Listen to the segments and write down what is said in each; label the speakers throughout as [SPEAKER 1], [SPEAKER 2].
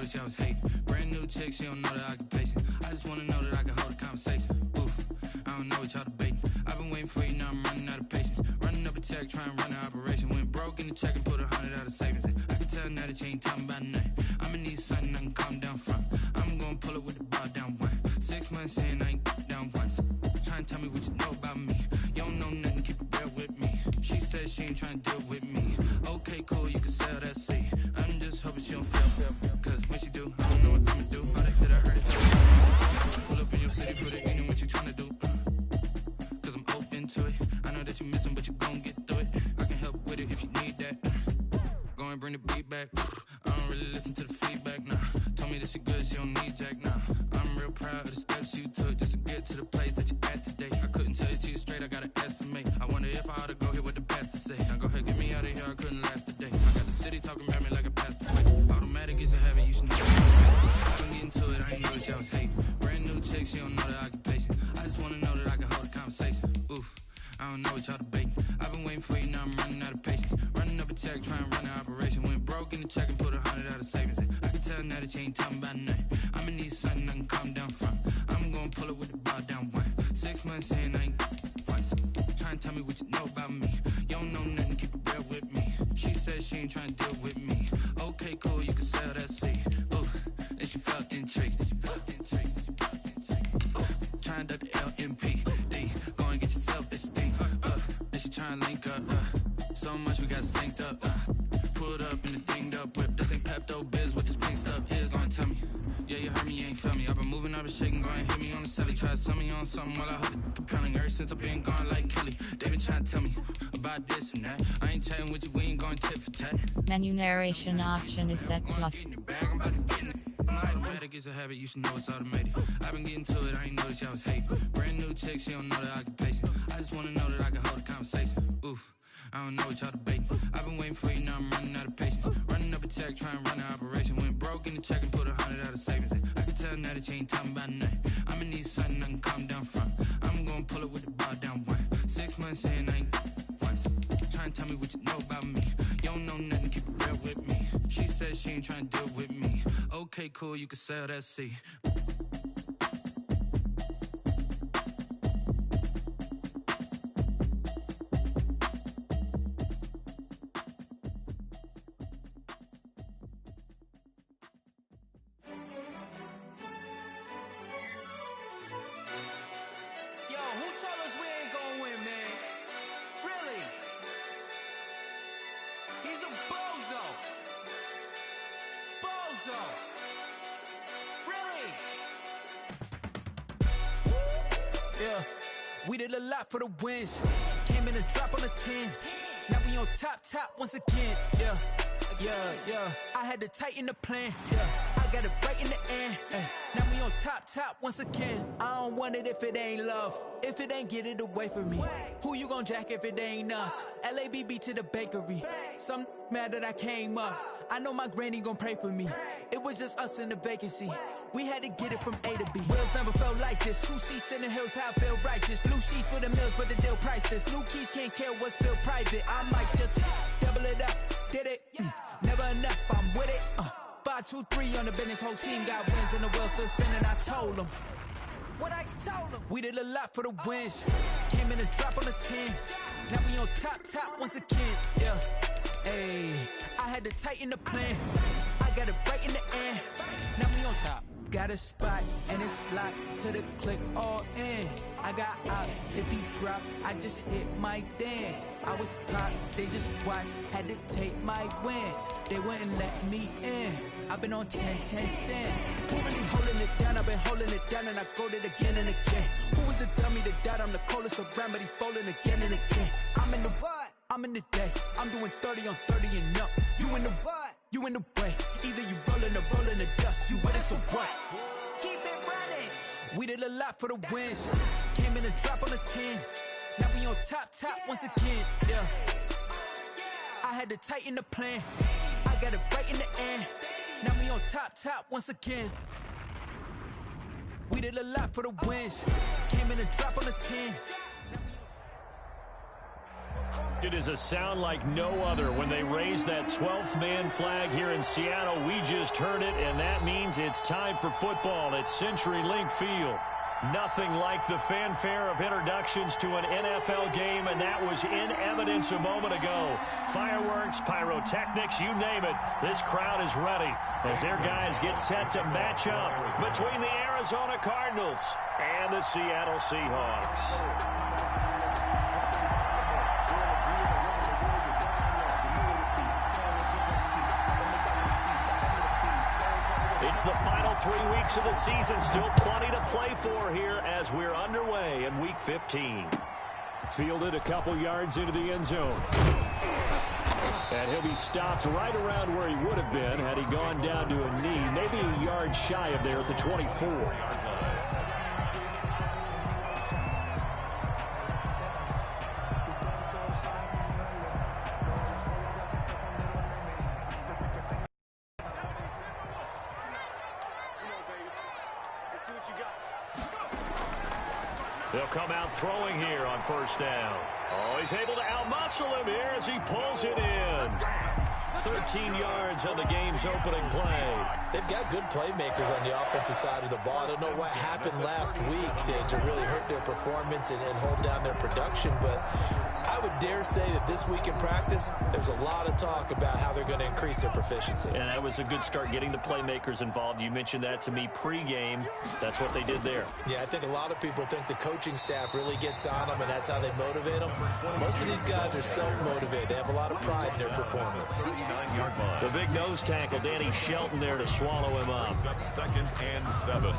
[SPEAKER 1] notice y'all was hating. Brand new chick, she don't know the occupation. I just wanna know that I can hold a conversation. Oof, I don't know what y'all debating. I've been waiting for you, now I'm running out of patience. Running up a check, trying to run an operation. Went broke in the check and put 100 out of savings in. I can tell now that you ain't talking about nothing. I'ma need something I can calm down from. I'm gonna pull it with the bar down one. 6 months in, I ain't down once. Trying to tell me what you know about me. You don't know nothing, keep it real with me. She says she ain't trying to deal with me. Okay, cool, you can sell that seat. I'm just hoping she don't fail. Cause when she do, I don't know what I'ma do. All that I heard is pull up in your city for the evening, what you tryna do? Cause I'm open to it. I know that you missing, but you gon' get through it. I can help with it if you need that. Go and bring the beat back. I don't really listen to the feedback, nah. Told me that she good, she don't need jack, nah. I'm real proud of the steps you took just to get to the place that you at today. I couldn't tell you to you straight, I gotta estimate. I wonder if I ought to go here with the best to say. Now go ahead, get me out of here, I couldn't last a day. I got the city talking about me like a passed away. Automatic is a habit, you should know. I've been getting to it, I ain't know that y'all was hating. Brand new chick, she don't know the occupation. I just wanna know that I can hold a conversation. Oof, I don't know what y'all debating. I've been waiting for you, now I'm running out of patience. Running up a check, trying to run an operation. Went broke in the check and put 100 out of savings in. I can tell now that you ain't talking about nothing. I'ma need something I can calm down from. I'm gonna pull it with the bar down one. 6 months in, I ain't once. Trying to tell me what you know about me. You don't know nothing, keep it real with me. She says she ain't trying to deal with me. Okay, cool, you can sell that seat. Ooh, and she felt intrigued. Trying to duck the LMPD. Go and get your self-esteem. And she trying to link up. So much we got synced up. Pulled up in the dinged up whip. This ain't Pepto-Biz, what this pink stuff is. Gonna tell me. Yeah, you heard me, you ain't felt me. I've been moving, I've been shaking, go and hit me on the celly. Try to sell me on something while I hold it compelling. Ever since I've been gone like Kelly, they been trying to tell me about this and that. I ain't chatting with you, we ain't going tit for tat.
[SPEAKER 2] Menu narration option is set to off.
[SPEAKER 1] Automatic is a habit, you should know it's automated. I've been getting to it, I ain't noticed y'all was hating. Brand new chick, she don't know the occupation. I just wanna know that I can hold a conversation. Oof, I don't know what y'all debating. I've been waiting for you, now I'm running out of patience. Running up a check, trying to run an operation. Went broke in the check and put 100 out of savings in. I can tell now that you ain't talking about nothing. I'ma need something I can calm down from. I'm gonna pull it with the bar down one. 6 months in, I ain't once. Trying to tell me what you know about me. You don't know nothing, keep it real with me. She says she ain't trying to deal with me. Okay, cool, you can sell that seat.
[SPEAKER 3] Yeah, we did a lot for the wins. Came in a drop on a 10. Now we on top once again. Yeah. I had to tighten the plan. Yeah, I got it right in the end. Now we on top once again. I don't want it if it ain't love. If it ain't, get it away from me. Who you gon' jack if it ain't us? LABB to the bakery. Some mad that I came up. I know my granny gon' pray for me. It was just us in the vacancy. We had to get it from A to B. Wheels never felt like this. 2 seats in the hills, how I feel righteous. Blue sheets for the mills, but the deal priceless. New keys can't care what's still private. I might just double it up. Did it? Never enough, I'm with it. 5, 2, 3 on the business. Whole team got wins and the wheels still spinning. I told them what I told them. We did a lot for the wins. Came in a drop on a 10. Now we on top once again. Yeah. Hey, I had to tighten the plan. I got it right in the end. Now we on top. Got a spot and it's locked to the click all in. I got ops, if he drop, I just hit my dance. I was pop, they just watched, had to take my wins. They wouldn't let me in. I've been on 10 cents. Who really holding it down? I've been holding it down and I go it again and again. Who was the dummy that died? I'm the coldest around, but he folding again and again. I'm in the what? I'm in the day. I'm doing 30 on 30 and up. You in the what? You in the way. Either you rolling or rolling the dust. You with us or what? Keep it running. We did a lot for the wins. Came in a drop on a 10. Now we on top once again. Yeah. I had to tighten the plan. I got it right in the end. Now we on top once again. We did a lot for the wins. Came in a drop on a 10.
[SPEAKER 4] It is a sound like no other when they raise that 12th man flag here in Seattle. We just heard it, and that means it's time for football at CenturyLink Field. Nothing like the fanfare of introductions to an NFL game, and that was in evidence a moment ago. Fireworks, pyrotechnics, you name it. This crowd is ready as their guys get set to match up between the Arizona Cardinals and the Seattle Seahawks. It's the final 3 weeks of the season. Still plenty to play for here as we're underway in Week 15. Fielded a couple yards into the end zone. And he'll be stopped right around where he would have been had he gone down to a knee, maybe a yard shy of there at the 24. They'll come out throwing here on first down. Oh, he's able to outmuscle him here as he pulls it in. 13 yards on the game's opening play.
[SPEAKER 5] They've got good playmakers on the offensive side of the ball. I don't know what happened last week to really hurt their performance and hold down their production, but I would dare say that this week in practice, there's a lot of talk about how they're going to increase their proficiency.
[SPEAKER 4] And that was a good start, getting the playmakers involved. You mentioned that to me pregame. That's what they did there.
[SPEAKER 5] Yeah, I think a lot of people think the coaching staff really gets on them, and that's how they motivate them. Most of these guys are self-motivated. They have a lot of pride in their performance.
[SPEAKER 4] The big nose tackle, Danny Shelton, there to swallow him up.
[SPEAKER 6] 2nd and 7.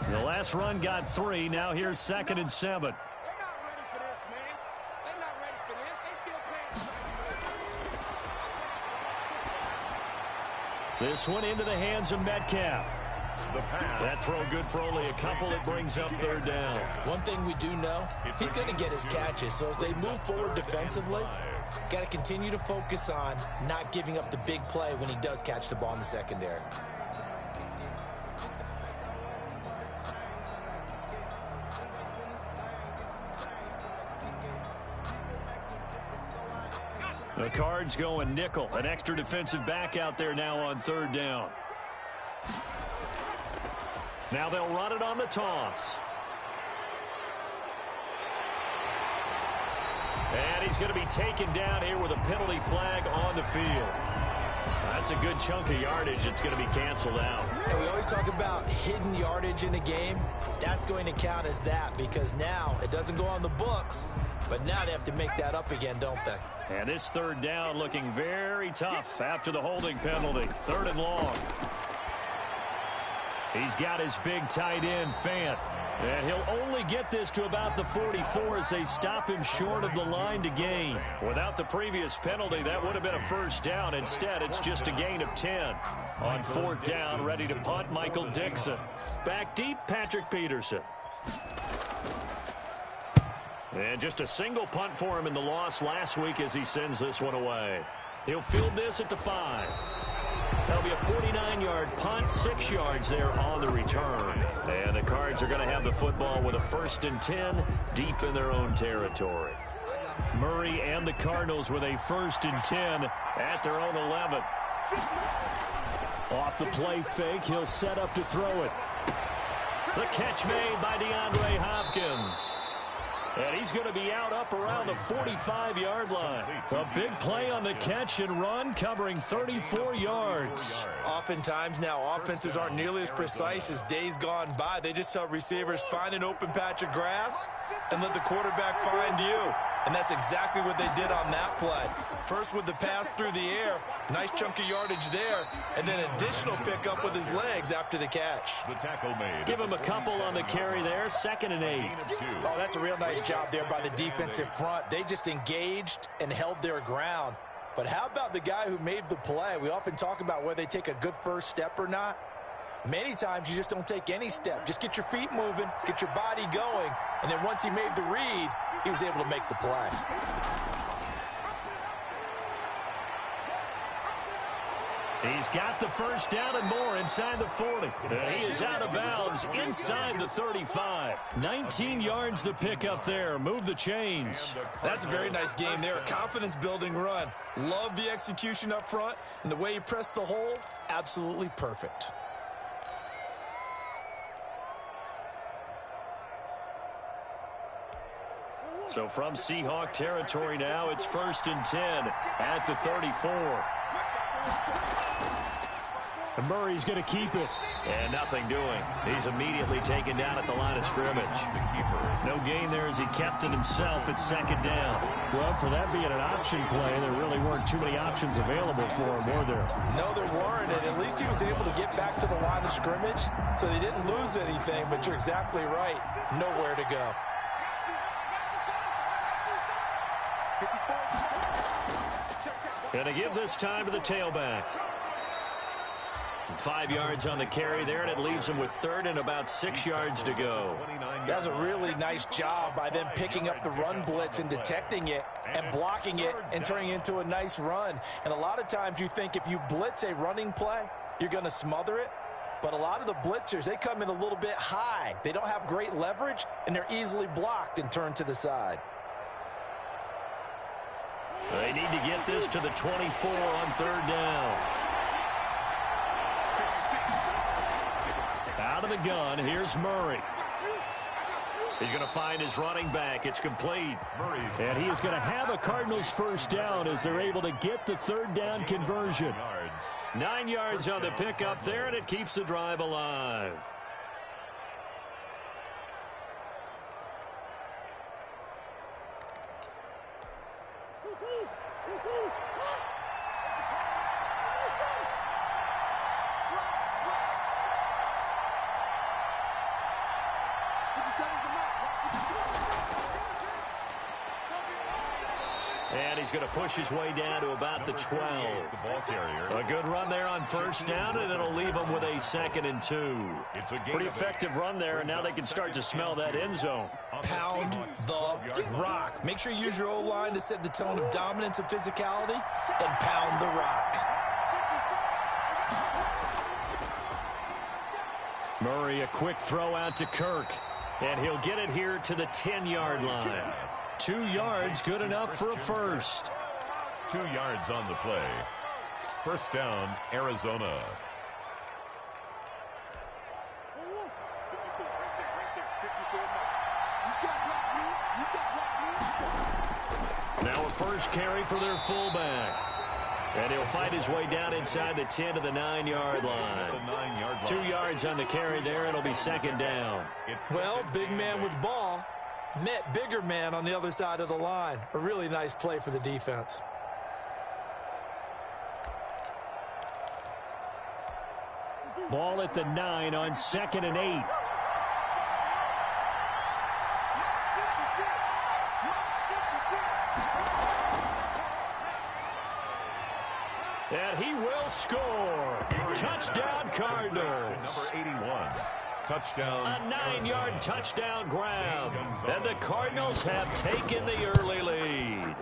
[SPEAKER 4] The last run got 3. Now here's 2nd and 7. This one into the hands of Metcalf. That throw good for only a couple. It brings up 3rd down.
[SPEAKER 5] One thing we do know, he's going to get his catches. So as they move forward defensively, got to continue to focus on not giving up the big play when he does catch the ball in the secondary.
[SPEAKER 4] The Cards going nickel. An extra defensive back out there now on 3rd down. Now they'll run it on the toss. And he's going to be taken down here with a penalty flag on the field. That's a good chunk of yardage. It's going to be canceled out.
[SPEAKER 5] And we always talk about hidden yardage in a game. That's going to count as that because now it doesn't go on the books, but now they have to make that up again, don't they?
[SPEAKER 4] And this 3rd down looking very tough after the holding penalty. 3rd and long. He's got his big tight end, Fant. And he'll only get this to about the 44 as they stop him short of the line to gain. Without the previous penalty, that would have been a 1st down. Instead, it's just a gain of 10. On 4th down, ready to punt, Michael Dixon. Back deep, Patrick Peterson. And just a single punt for him in the loss last week as he sends this one away. He'll field this at the 5. That'll be a 49-yard punt, 6 yards there on the return. And the Cards are going to have the football with a 1st and 10 deep in their own territory. Murray and the Cardinals with a 1st and 10 at their own 11. Off the play fake, he'll set up to throw it. The catch made by DeAndre Hopkins. And he's going to be out up around the 45-yard line. A big play on the catch and run, covering 34 yards.
[SPEAKER 5] Oftentimes now, offenses aren't nearly as precise as days gone by. They just tell receivers, find an open patch of grass and let the quarterback find you. And that's exactly what they did on that play. First with the pass through the air, nice chunk of yardage there, and then additional pickup with his legs after the catch.
[SPEAKER 6] The tackle made.
[SPEAKER 4] Give him a couple on the carry there, 2nd and 8.
[SPEAKER 5] Oh, that's a real nice job there by the defensive front. They just engaged and held their ground. But how about the guy who made the play? We often talk about whether they take a good first step or not. Many times you just don't take any step. Just get your feet moving, get your body going, and then once he made the read, he was able to make the play.
[SPEAKER 4] He's got the first down and more inside the 40. He is out of bounds inside the 35. 19 yards the pick up there. Move the chains.
[SPEAKER 5] That's a very nice game there. A confidence-building run. Love the execution up front, and the way he pressed the hole, absolutely perfect.
[SPEAKER 4] So from Seahawk territory now, it's 1st and 10 at the 34.
[SPEAKER 7] And Murray's going to keep it.
[SPEAKER 4] And nothing doing. He's immediately taken down at the line of scrimmage. No gain there as he kept it himself at 2nd down.
[SPEAKER 7] Well, for that being an option play, there really weren't too many options available for him, were there?
[SPEAKER 5] No, there weren't, and at least he was able to get back to the line of scrimmage, so they didn't lose anything, but you're exactly right. Nowhere to go.
[SPEAKER 4] Going to give this time to the tailback. 5 yards on the carry there, and it leaves him with 3rd and about 6 yards to go.
[SPEAKER 5] That's a really nice job by them picking up the run blitz and detecting it and blocking it and turning it into a nice run. And a lot of times you think if you blitz a running play, you're going to smother it. But a lot of the blitzers, they come in a little bit high. They don't have great leverage, and they're easily blocked and turned to the side.
[SPEAKER 4] They need to get this to the 24 on 3rd down. Out of the gun, here's Murray. He's going to find his running back. It's complete.
[SPEAKER 7] And he is going to have a Cardinals first down as they're able to get the 3rd down conversion.
[SPEAKER 4] 9 yards on the pickup there, and it keeps the drive alive. And he's going to push his way down to about the 12. A good run there on 1st down, and it'll leave him with a 2nd and 2. Pretty effective run there, and now they can start to smell that end zone.
[SPEAKER 5] Pound the rock. Make sure you use your O-line to set the tone of dominance and physicality, and pound the rock.
[SPEAKER 4] Murray, a quick throw out to Kirk, and he'll get it here to the 10-yard line. 2 yards, good enough for a first.
[SPEAKER 6] 2 yards on the play. 1st down, Arizona.
[SPEAKER 4] Now a first carry for their fullback. And he'll fight his way down inside the 10 to the 9-yard line. 2 yards on the carry there. It'll be 2nd down.
[SPEAKER 5] Well, big man with ball met bigger man on the other side of the line. A really nice play for the defense.
[SPEAKER 7] Ball at the 9 on 2nd and 8.
[SPEAKER 4] And he will score. Touchdown, Cardinals.
[SPEAKER 6] Number 81. Touchdown.
[SPEAKER 4] A 9-yard touchdown grab. And the Cardinals have taken the early lead.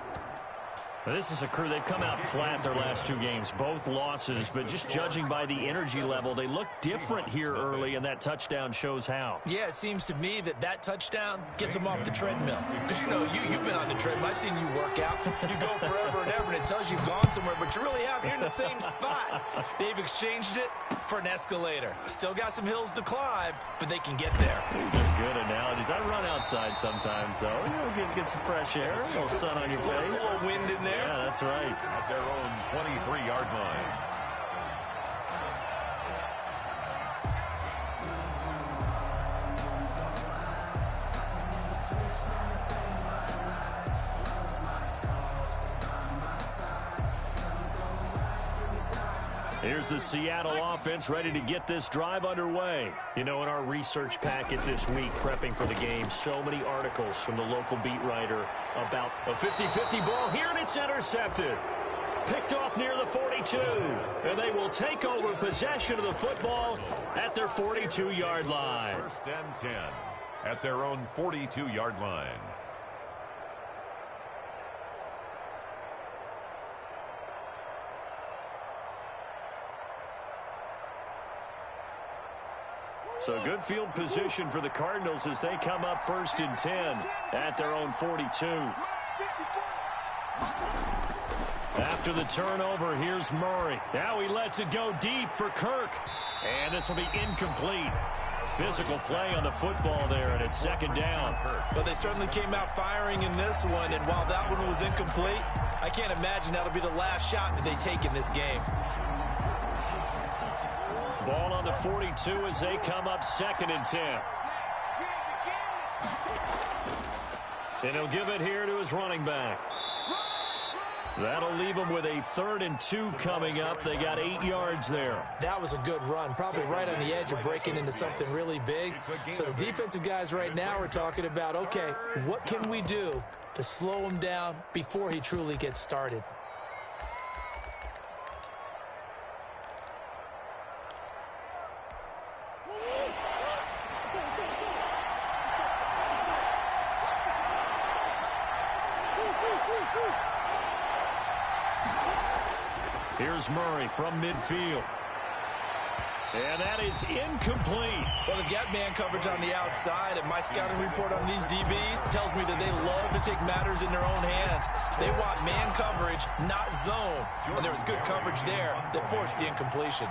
[SPEAKER 4] Now, this is a crew, they've come out flat their last 2 games, both losses, but just judging by the energy level, they look different here early, and that touchdown shows how.
[SPEAKER 5] Yeah, it seems to me that touchdown gets them off the treadmill. Because, you know, you've been on the treadmill. I've seen you work out. You go forever and ever, and it tells you you've gone somewhere, but you really have. You're in the same spot. They've exchanged it for an escalator. Still got some hills to climb, but they can get there.
[SPEAKER 4] These are good analogies. I run outside sometimes, though. You know, get some fresh air, a little sun on your face.
[SPEAKER 5] A little wind in there.
[SPEAKER 4] Yeah, that's right.
[SPEAKER 6] At their own 23-yard line.
[SPEAKER 4] Here's the Seattle offense ready to get this drive underway. You know, in our research packet this week, prepping for the game, so many articles from the local beat writer about a 50-50 ball here, and it's intercepted.
[SPEAKER 7] Picked off near the 42. And they will take over possession of the football at their 42-yard line.
[SPEAKER 6] First and 10 at their own 42-yard line.
[SPEAKER 7] So good field position for the Cardinals as they come up first and 10 at their own 42. After the turnover, here's Murray. Now he lets it go deep for Kirk. And this will be incomplete. Physical play on the football there, and it's second down.
[SPEAKER 5] Well, they certainly came out firing in this one, and while that one was incomplete, I can't imagine that'll be the last shot that they take in this game.
[SPEAKER 7] Ball on the 42 as they come up second and 10. And he'll give it here to his running back. That'll leave him with a 3rd and 2 coming up. They got 8 yards there.
[SPEAKER 5] That was a good run, probably right on the edge of breaking into something really big. So the defensive guys right now are talking about, okay, what can we do to slow him down before he truly gets started?
[SPEAKER 7] Here's Murray from midfield. And that is incomplete.
[SPEAKER 5] Well, they've got man coverage on the outside, and my scouting report on these DBs tells me that they love to take matters in their own hands. They want man coverage, not zone. And there was good coverage there that forced the incompletion.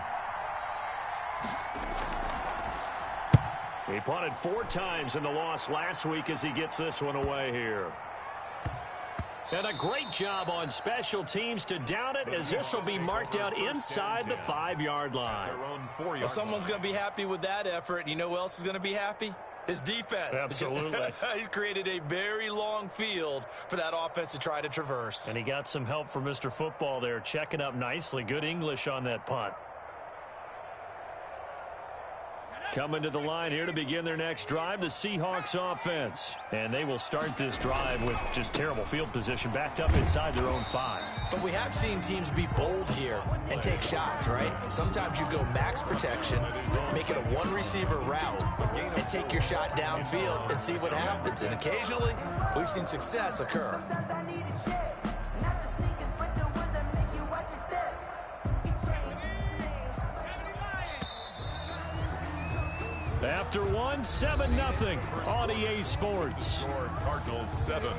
[SPEAKER 7] He punted 4 times in the loss last week as he gets this one away here. And a great job on special teams to down it as this will be marked out inside the 5-yard line.
[SPEAKER 5] Well, someone's going to be happy with that effort. You know who else is going to be happy? His defense.
[SPEAKER 7] Absolutely.
[SPEAKER 5] He's created a very long field for that offense to try to traverse.
[SPEAKER 7] And he got some help from Mr. Football there, checking up nicely. Good English on that punt. Coming to the line here to begin their next drive, the Seahawks offense. And they will start this drive with just terrible field position, backed up inside their own 5.
[SPEAKER 5] But we have seen teams be bold here and take shots, right? Sometimes you go max protection, make it a one-receiver route, and take your shot downfield and see what happens. And occasionally, we've seen success occur.
[SPEAKER 7] After one, 7-0 on EA Sports.
[SPEAKER 6] Cardinals 7,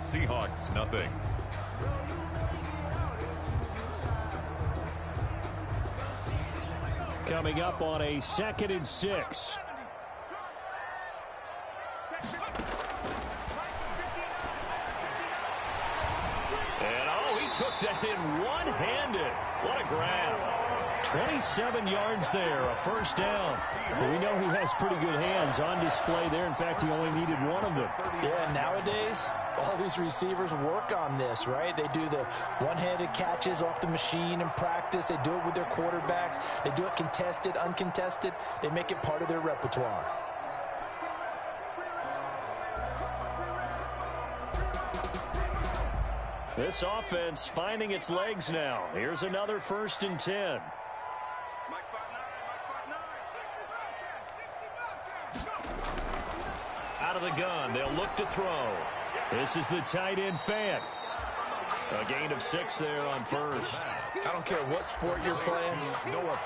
[SPEAKER 6] Seahawks nothing.
[SPEAKER 7] Coming up on a 2nd and 6. And he took that in one-handed. What a grab. 27 yards there, a first down.
[SPEAKER 8] Well, we know he has pretty good hands on display there. In fact, he only needed one of them.
[SPEAKER 5] Yeah, nowadays, all these receivers work on this, right? They do the one-handed catches off the machine in practice. They do it with their quarterbacks. They do it contested, uncontested. They make it part of their repertoire.
[SPEAKER 7] This offense finding its legs now. Here's another 1st and 10. Out of the gun, they'll look to throw. This is the tight end Fant. A gain of 6 there on first.
[SPEAKER 5] I don't care what sport you're playing.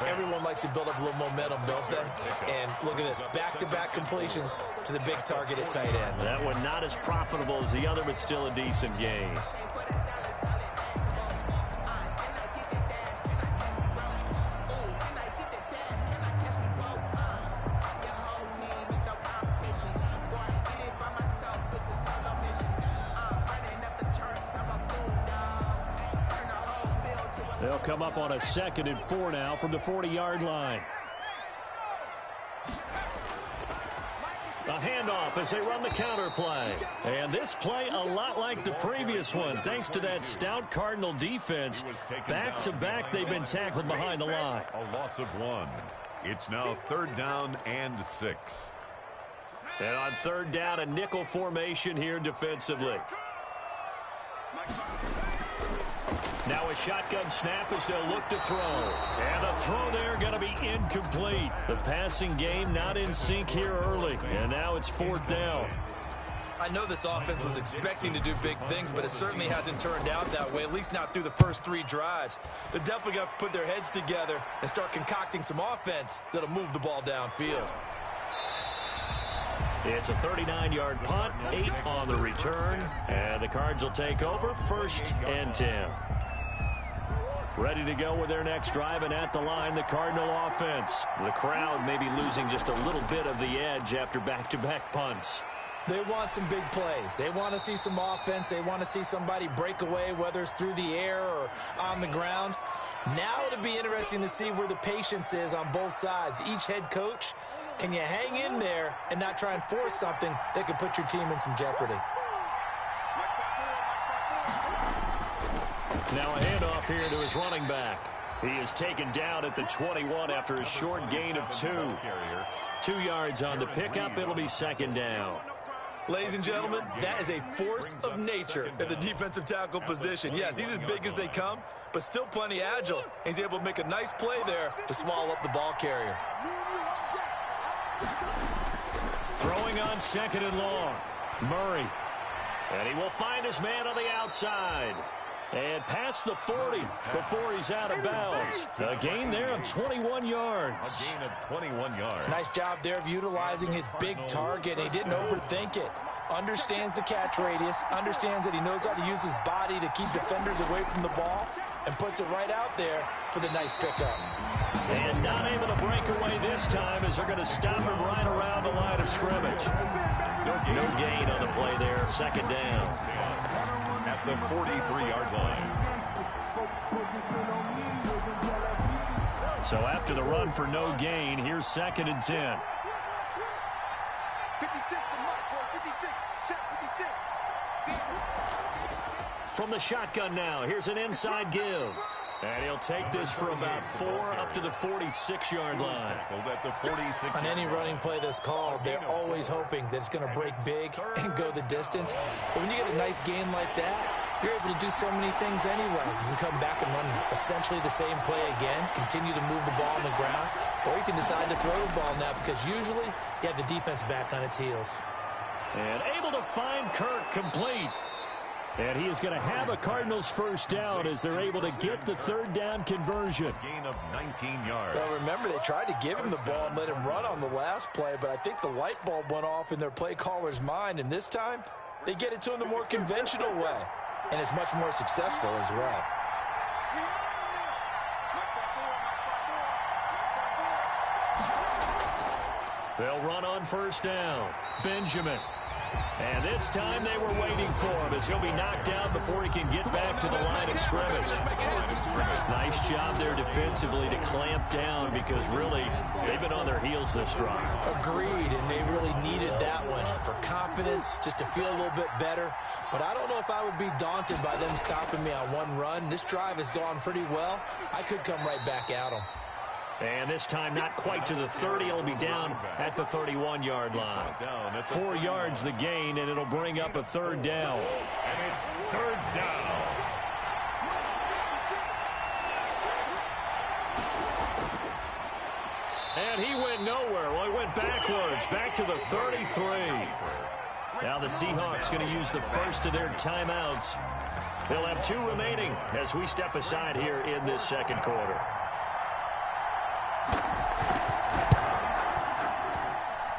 [SPEAKER 5] Everyone likes to build up a little momentum, don't they? And look at this, back-to-back completions to the big target at tight end.
[SPEAKER 7] That one not as profitable as the other, but still a decent gain. They'll come up on a 2nd and 4 now from the 40-yard line. A handoff as they run the counter play. And this play a lot like the previous one, thanks to that stout Cardinal defense. Back-to-back, they've been tackled behind the line.
[SPEAKER 6] A loss of 1. It's now 3rd down and 6.
[SPEAKER 7] And on 3rd down, a nickel formation here defensively. Now a shotgun snap as they'll look to throw. And the throw there going to be incomplete. The passing game not in sync here early. And now it's 4th down.
[SPEAKER 5] I know this offense was expecting to do big things, but it certainly hasn't turned out that way, at least not through the first 3 drives. They're definitely going to have to put their heads together and start concocting some offense that'll move the ball downfield.
[SPEAKER 7] It's a 39-yard punt, 8 on the return, and the Cards will take over 1st and 10. Ready to go with their next drive, and at the line, the Cardinal offense. The crowd may be losing just a little bit of the edge after back-to-back punts.
[SPEAKER 5] They want some big plays. They want to see some offense. They want to see somebody break away, whether it's through the air or on the ground. Now it'll be interesting to see where the patience is on both sides. Each head coach, can you hang in there and not try and force something that could put your team in some jeopardy?
[SPEAKER 7] Now a handoff here to his running back. He is taken down at the 21 after a short gain of 2. 2 yards on the pickup. It'll be 2nd down.
[SPEAKER 5] Ladies and gentlemen, that is a force of nature at the defensive tackle position. Yes, he's as big as they come, but still plenty agile. He's able to make a nice play there to swallow up the ball carrier.
[SPEAKER 7] Throwing on 2nd and long. Murray. And he will find his man on the outside. And past the 40 before he's out of bounds. A gain there of 21 yards.
[SPEAKER 6] A gain of 21 yards.
[SPEAKER 5] Nice job there of utilizing his big target. He didn't overthink it. Understands the catch radius. Understands that he knows how to use his body to keep defenders away from the ball. And puts it right out there for the nice pickup.
[SPEAKER 7] And not able to break away this time as they're going to stop him right around the line of scrimmage. No gain on the play there. 2nd down.
[SPEAKER 6] At the 43-yard line.
[SPEAKER 7] So after the run for no gain, here's 2nd and 10. From the shotgun now, here's an inside give. And he'll take this for about 4 up to the 46-yard line.
[SPEAKER 5] On any running play that's called, they're always hoping that it's going to break big and go the distance. But when you get a nice gain like that, you're able to do so many things anyway. You can come back and run essentially the same play again, continue to move the ball on the ground, or you can decide to throw the ball now because usually you have the defense back on its heels.
[SPEAKER 7] And able to find Kirk complete. And he is going to have a Cardinals 1st down as they're able to get the 3rd down conversion.
[SPEAKER 6] Gain of 19 yards.
[SPEAKER 5] Well, remember, they tried to give him the ball and let him run on the last play, but I think the light bulb went off in their play caller's mind, and this time they get it to him the more conventional way, and it's much more successful as well.
[SPEAKER 7] They'll run on 1st down. Benjamin. And this time they were waiting for him as he'll be knocked down before he can get back to the line of scrimmage. Nice job there defensively to clamp down because really they've been on their heels this drive.
[SPEAKER 5] Agreed, and they really needed that one for confidence, just to feel a little bit better. But I don't know if I would be daunted by them stopping me on one run. This drive has gone pretty well. I could come right back at them.
[SPEAKER 7] And this time not quite to the 30. It'll be down at the 31-yard line. 4 yards the gain, and it'll bring up a 3rd down.
[SPEAKER 6] And it's 3rd down.
[SPEAKER 7] And he went nowhere. Well, he went backwards, back to the 33. Now the Seahawks going to use the first of their timeouts. They'll have 2 remaining as we step aside here in this 2nd quarter.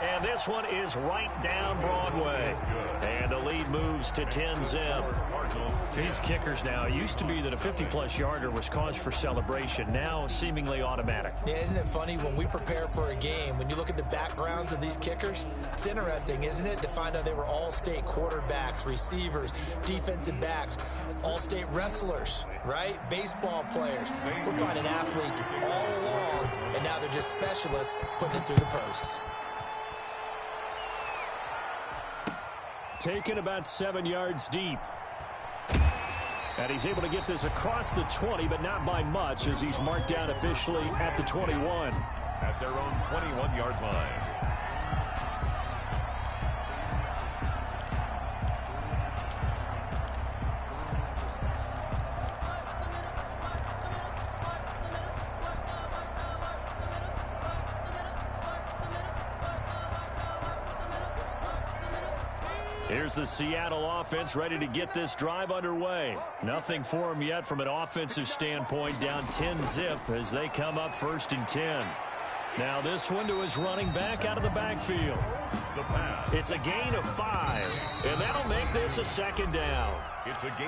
[SPEAKER 7] And this one is right down Broadway. And the lead moves to 10-zip. These kickers now, it used to be that a 50-plus yarder was cause for celebration. Now seemingly automatic.
[SPEAKER 5] Yeah, isn't it funny when we prepare for a game, when you look at the backgrounds of these kickers, it's interesting, isn't it, to find out they were all-state quarterbacks, receivers, defensive backs, all-state wrestlers, right? Baseball players. We're finding athletes all along, and now they're just specialists putting it through the posts.
[SPEAKER 7] Taken about 7 yards deep. And he's able to get this across the 20, but not by much as he's marked down officially at the 21.
[SPEAKER 6] At their own 21-yard line.
[SPEAKER 4] Here's the Seattle offense ready to get this drive underway. Nothing for them yet from an offensive standpoint, down 10-zip as they come up 1st and 10. Now this one to his running back out of the backfield. It's a gain of 5, and that'll make this a 2nd down.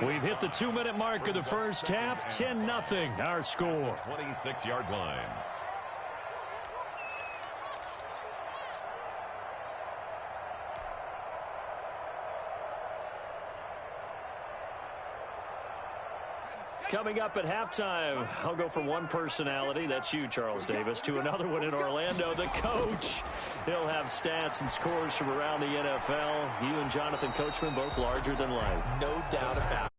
[SPEAKER 4] We've hit the 2-minute mark of the first half, 10-0 our score.
[SPEAKER 6] 26-yard line.
[SPEAKER 4] Coming up at halftime, I'll go from one personality, that's you, Charles Davis, to another one in Orlando, the coach. He'll have stats and scores from around the NFL. You and Jonathan Coachman both larger than life.
[SPEAKER 5] No doubt about it.